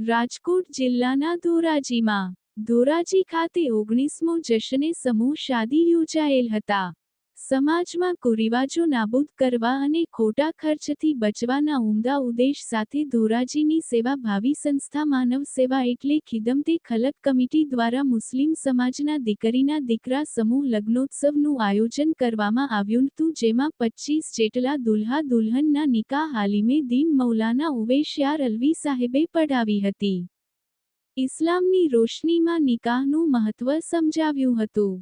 રાજકોટ જિલ્લાના ધોરાજીમાં ધોરાજી ખાતે 19મો જશ્ને સમૂહ શાદી યોજાયેલ હતા। સમાજમાં કુરિવાજો નાબૂદ કરવા અને ખોટા ખર્ચથી બચવાના ઉમદા ઉદ્દેશ સાથે ધોરાજીની સેવાભાવી સંસ્થા માનવ સેવા એટલે ખિદમતે ખલક કમિટી દ્વારા મુસ્લિમ સમાજના દીકરીના દીકરા સમૂહ લગ્નોત્સવનું આયોજન કરવામાં આવ્યું હતું, જેમાં 25 જેટલા દુલ્હા દુલ્હનના નિકાહ આલિમે દીન મૌલાના ઉવૈશયાર અલ્વી સાહેબે પઢાવી હતી। ઇસ્લામની રોશનીમાં નિકાહનું મહત્વ સમજાવ્યું હતું।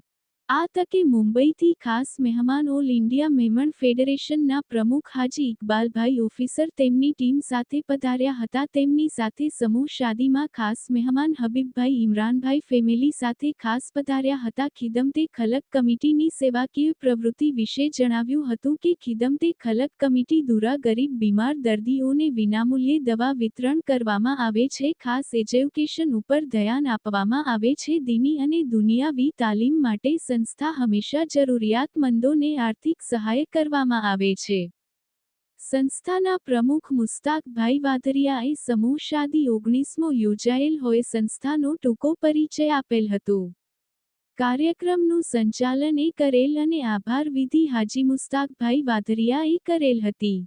આ તકે મુંબઈથી ખાસ મહેમાન ઓલ ઇન્ડિયા મેમણ ફેડરેશનના પ્રમુખ હાજી ઇકબાલભાઈ ઓફિસર તેમની ટીમ સાથે પધાર્યા હતા। તેમની સાથે સમૂહ શાદીમાં ખાસ મહેમાન હબીબભાઈ ઇમરાનભાઈ ફેમિલી સાથે ખાસ પધાર્યા હતા। ખિદમતે ખલક કમિટીની સેવાકીય પ્રવૃત્તિ વિશે જણાવ્યું હતું કે ખિદમતે ખલક કમિટી દ્વારા ગરીબ બીમાર દર્દીઓને વિનામૂલ્યે દવા વિતરણ કરવામાં આવે છે। ખાસ એજ્યુકેશન ઉપર ધ્યાન આપવામાં આવે છે। દીની અને દુનિયાવી તાલીમ માટે સંસ્થા હંમેશા જરૂરિયાતમંદોને આર્થિક સહાય કરવામાં આવે છે। સંસ્થાના પ્રમુખ મુસ્તાકભાઈ વાધરિયાએ સમૂહ શાદી 19મો યોજાયેલ હોય સંસ્થાનો ટૂંકો પરિચય આપેલ હતો। કાર્યક્રમનું સંચાલન કરેલ અને આભાર વિધિ હાજી મુસ્તાકભાઈ વાધરિયાએ કરેલ હતી।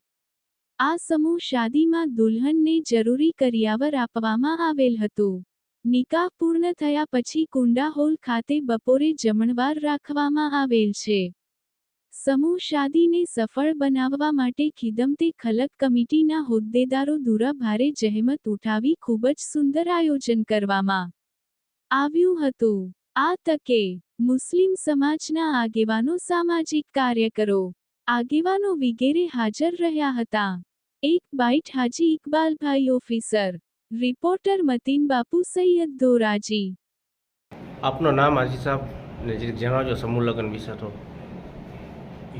આ સમૂહ શાદીમાં દુલ્હનને જરૂરી કરિયાવર આપવામાં આવેલ હતું। નિકાહ પૂર્ણ થયા પછી કુંડા હોલ ખાતે બપોરે જમણવાર રાખવામાં આવેલ છે। સમૂહ શાદીને સફળ બનાવવા માટે ખિદમતે ખલક કમિટીના હોદ્દેદારો દ્વારા ભારે જહેમત ઉઠાવી ખૂબ જ સુંદર આયોજન કરવામાં આવ્યું હતું। આ તકે મુસ્લિમ સમાજના આગેવાનો, સામાજિક કાર્યકરો, આગેવાનો વગેરે હાજર રહ્યા હતા। એક બાઇટ હાજી ઇકબાલભાઈ ઓફિસર, રિપોર્ટર મતીન બાપુ સૈયદ, ધોરાજી। આપનું નામ હાજી સાહેબ ને જણાવજો સમૂહ લગ્ન વિશે। તો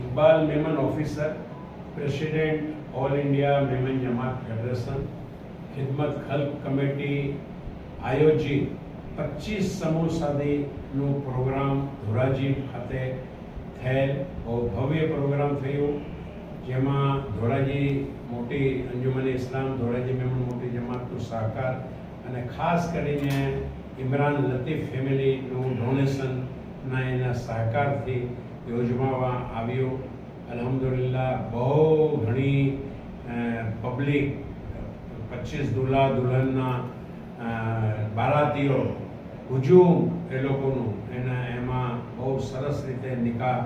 Iqbal Memon officer, president all India Memon Jamat federation, Khidmat Khalq committee આયોજિત 25 સમૂહ શાદીનું પ્રોગ્રામ ધોરાજી ખાતે થયેલ ભવ્ય પ્રોગ્રામ થયો, જેમાં ધોરાજી મોટી અંજુમન ઇસ્લામ, ધોરાજી મેમન મોટી જમાતનું સહકાર અને ખાસ કરીને ઇમરાન લતીફ ફેમિલીનું ડોનેશનના એના સહકારથી યોજવામાં આવ્યો। અલ્હમ્દુલિલ્લાહ બહુ ઘણી પબ્લિક, 25 દુલ્હા દુલ્હનના બારાતીઓ હુજુમ એ લોકોનું એમાં બહુ સરસ રીતે નિકાહ